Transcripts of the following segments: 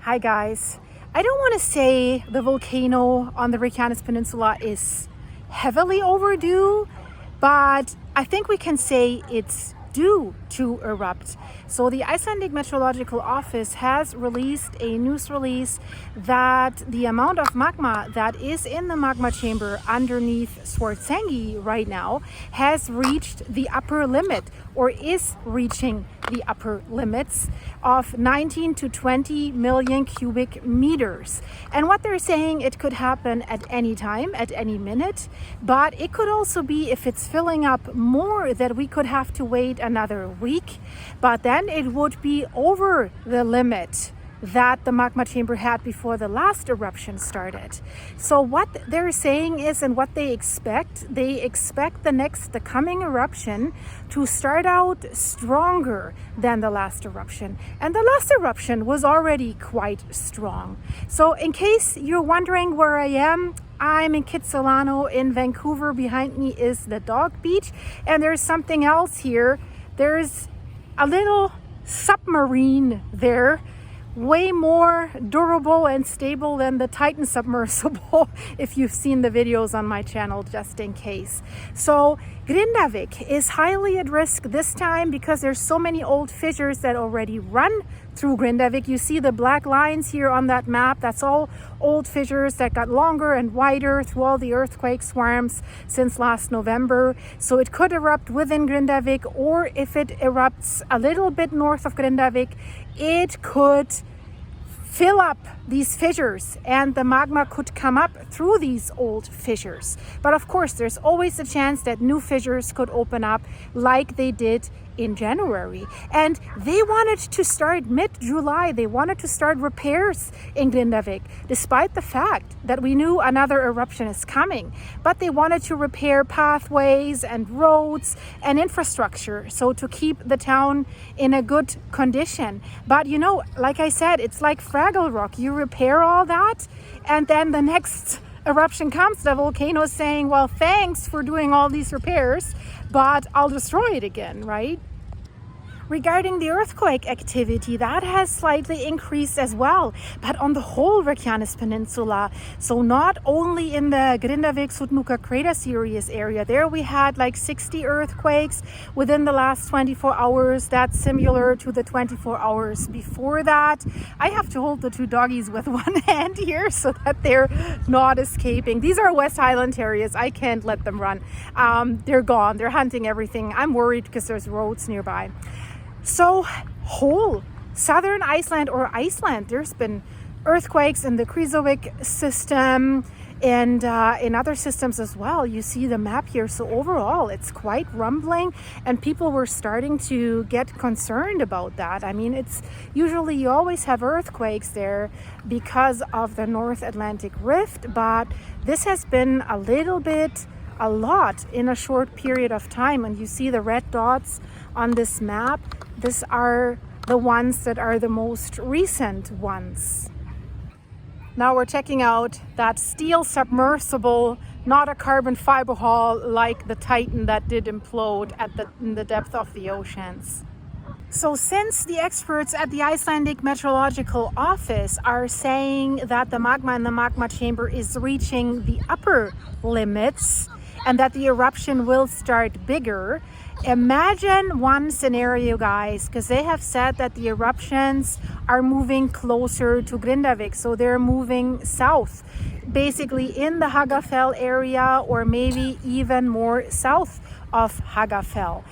Hi guys. I don't want to say the volcano on the Reykjanes Peninsula is heavily overdue, but I think we can say it's due to erupt. So the Icelandic Meteorological Office has released a news release that the amount of magma that is in the magma chamber underneath Svartsengi right now has reached the upper limit, or is reaching the upper limits of 19 to 20 million cubic meters. And what they're saying, it could happen at any time, at any minute, but it could also be, if it's filling up more, that we could have to wait another week, but then it would be over the limit that the magma chamber had before the last eruption started. So what they're saying is, and what they expect the coming eruption to start out stronger than the last eruption. And the last eruption was already quite strong. So in case you're wondering where I am, I'm in Kitsilano in Vancouver. Behind me is the dog beach, and there's something else here. There's a little submarine there, way more durable and stable than the Titan submersible if you've seen the videos on my channel, just in case. So Grindavik is highly at risk this time because there's so many old fissures that already run through Grindavik. You see the black lines here on that map. That's all old fissures that got longer and wider through all the earthquake swarms since last November. So it could erupt within Grindavik, or if it erupts a little bit north of Grindavik, it could fill up these fissures and the magma could come up through these old fissures. But of course, there's always a chance that new fissures could open up like they did in January. And they wanted to start mid-July. They wanted to start repairs in Grindavik, despite the fact that we knew another eruption is coming. But they wanted to repair pathways and roads and infrastructure, so to keep the town in a good condition. But you know, like I said, it's like Fraggle Rock. You repair all that, and then the next eruption comes, the volcano is saying, well, thanks for doing all these repairs, but I'll destroy it again, right? Regarding the earthquake activity, that has slightly increased as well, but on the whole Reykjanes Peninsula. So not only in the Grindavik-Sutnuka crater series area, there we had like 60 earthquakes within the last 24 hours. That's similar to the 24 hours before that. I have to hold the two doggies with one hand here so that they're not escaping. These are West Highland Terriers. I can't let them run. They're gone. They're hunting everything. I'm worried because there's roads nearby. So whole southern Iceland, or Iceland, there's been earthquakes in the Grindavik system and in other systems as well. You see the map here. So overall, it's quite rumbling, and people were starting to get concerned about that. I mean, it's usually you always have earthquakes there because of the North Atlantic Rift, but this has been a lot in a short period of time. And you see the red dots on this map. These are the ones that are the most recent ones. Now we're checking out that steel submersible, not a carbon fiber hull like the Titan that did implode in the depth of the oceans. So since the experts at the Icelandic Meteorological Office are saying that the magma in the magma chamber is reaching the upper limits and that the eruption will start bigger, imagine one scenario, guys, because they have said that the eruptions are moving closer to Grindavik. So they're moving south, basically in the Hagafell area, or maybe even more south of Hagafell.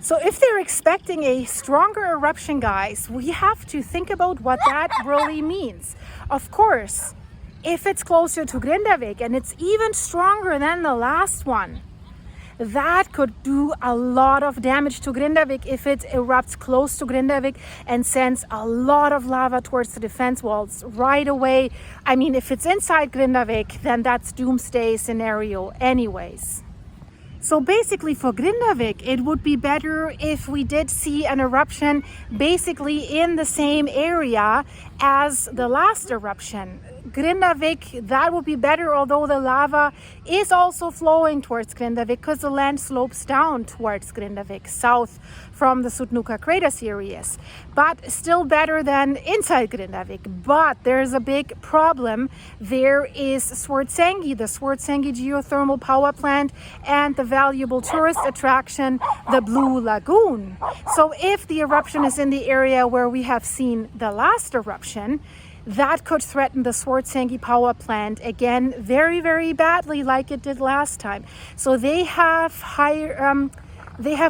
So if they're expecting a stronger eruption, guys, we have to think about what that really means. Of course, if it's closer to Grindavik and it's even stronger than the last one, that could do a lot of damage to Grindavik if it erupts close to Grindavik and sends a lot of lava towards the defense walls right away. I mean, if it's inside Grindavik, then that's doomsday scenario anyways. So basically for Grindavik, it would be better if we did see an eruption basically in the same area as the last eruption. Grindavik, that would be better, although the lava is also flowing towards Grindavik because the land slopes down towards Grindavik, south from the Sutnuka crater series. But still better than inside Grindavik. But there's a big problem. There is Svartsengi, the Svartsengi geothermal power plant, and the valuable tourist attraction, the Blue Lagoon. So if the eruption is in the area where we have seen the last eruption, that could threaten the Svartsengi power plant again very, very badly, like it did last time. So they have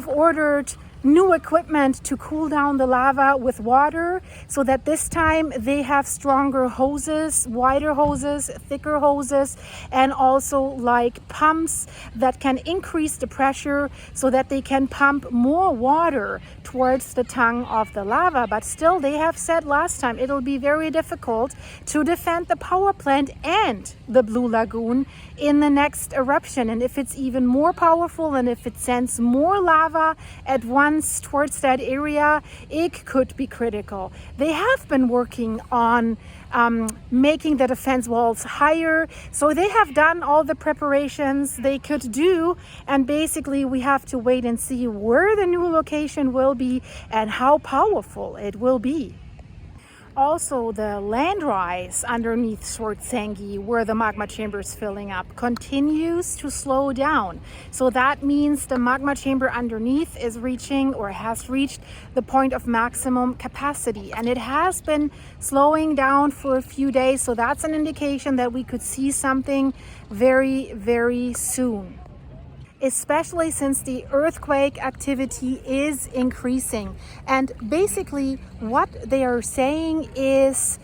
ordered new equipment to cool down the lava with water, so that this time they have stronger hoses, wider hoses, thicker hoses, and also like pumps that can increase the pressure so that they can pump more water towards the tongue of the lava. But still, they have said last time it'll be very difficult to defend the power plant and the Blue Lagoon in the next eruption. And if it's even more powerful and if it sends more lava at once towards that area, it could be critical. They have been working on making the defense walls higher, so they have done all the preparations they could do, and basically we have to wait and see where the new location will be and how powerful it will be. Also, the land rise underneath Svartsengi, where the magma chamber is filling up, continues to slow down. So that means the magma chamber underneath is reaching or has reached the point of maximum capacity. And it has been slowing down for a few days. So that's an indication that we could see something very, very soon, especially since the earthquake activity is increasing. And basically what they are saying is,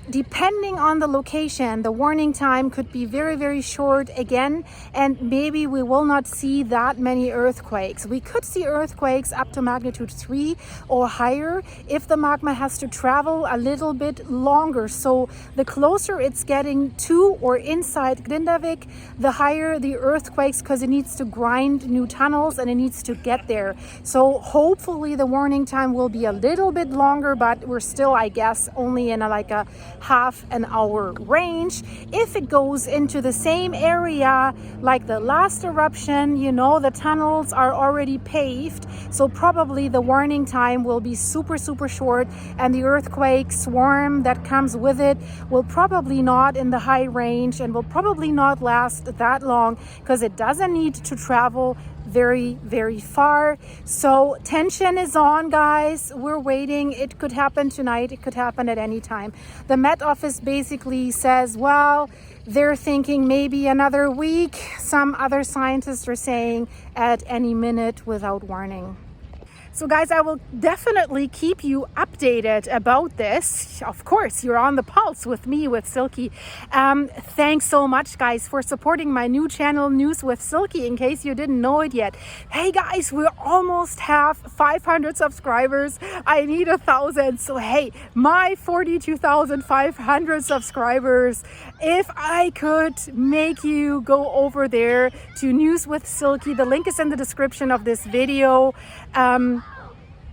depending on the location, the warning time could be very, very short again, and maybe we will not see that many earthquakes. We could see earthquakes up to magnitude 3 or higher if the magma has to travel a little bit longer. So the closer it's getting to or inside Grindavik, the higher the earthquakes, because it needs to grind new tunnels and it needs to get there. So hopefully the warning time will be a little bit longer, but we're still, I guess, only in a half an hour range. If it goes into the same area like the last eruption, the tunnels are already paved, so probably the warning time will be super, super short, and the earthquake swarm that comes with it will probably not in the high range and will probably not last that long, because it doesn't need to travel very, very far. So tension is on, guys. We're waiting. It could happen tonight. It could happen at any time. The Met Office basically says, well, they're thinking maybe another week. Some other scientists are saying at any minute without warning. So guys, I will definitely keep you updated about this. Of course, you're on the pulse with me, with Silky. Thanks so much, guys, for supporting my new channel, News with Silky, in case you didn't know it yet. Hey guys, we almost have 500 subscribers. I need 1,000. So hey, my 42,500 subscribers, if I could make you go over there to News with Silky, the link is in the description of this video,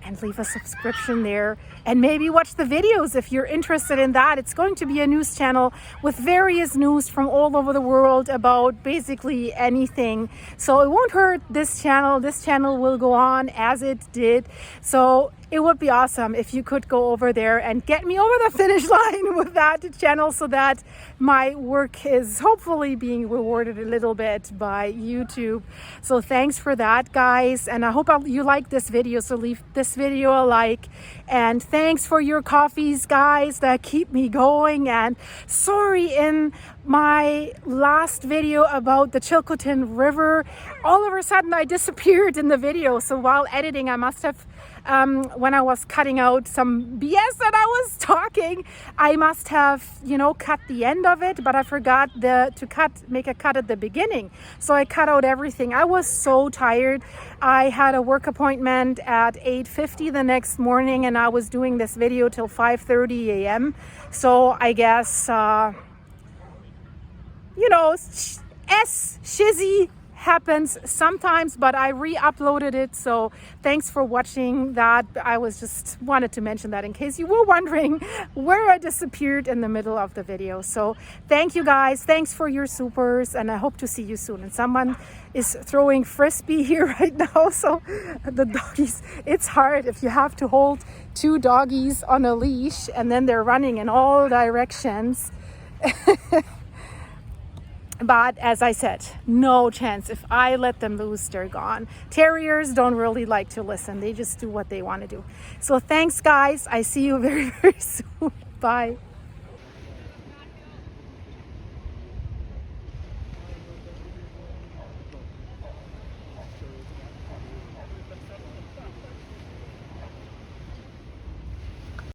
and leave a subscription there, and maybe watch the videos if you're interested in that. It's going to be a news channel with various news from all over the world about basically anything. So it won't hurt this channel. This channel will go on as it did. So it would be awesome if you could go over there and get me over the finish line with that channel, so that my work is hopefully being rewarded a little bit by YouTube. So thanks for that, guys. And I hope you like this video. So leave this video a like. And thanks for your coffees, guys, that keep me going. And sorry, in my last video about the Chilcotin River, all of a sudden I disappeared in the video. So while editing, I must have when I was cutting out some BS that I was talking, I must have, cut the end of it, but I forgot to make a cut at the beginning. So I cut out everything. I was so tired. I had a work appointment at 8:50 the next morning, and I was doing this video till 5:30 a.m. So I guess, shizzy happens sometimes, but I re-uploaded it, so thanks for watching that. I was just wanted to mention that in case you were wondering where I disappeared in the middle of the video. So thank you guys, thanks for your supers, and I hope to see you soon. And someone is throwing frisbee here right now, so the doggies, it's hard if you have to hold two doggies on a leash and then they're running in all directions. But as I said, no chance. If I let them loose, they're gone. Terriers don't really like to listen. They just do what they want to do. So thanks, guys. I see you very, very soon. Bye.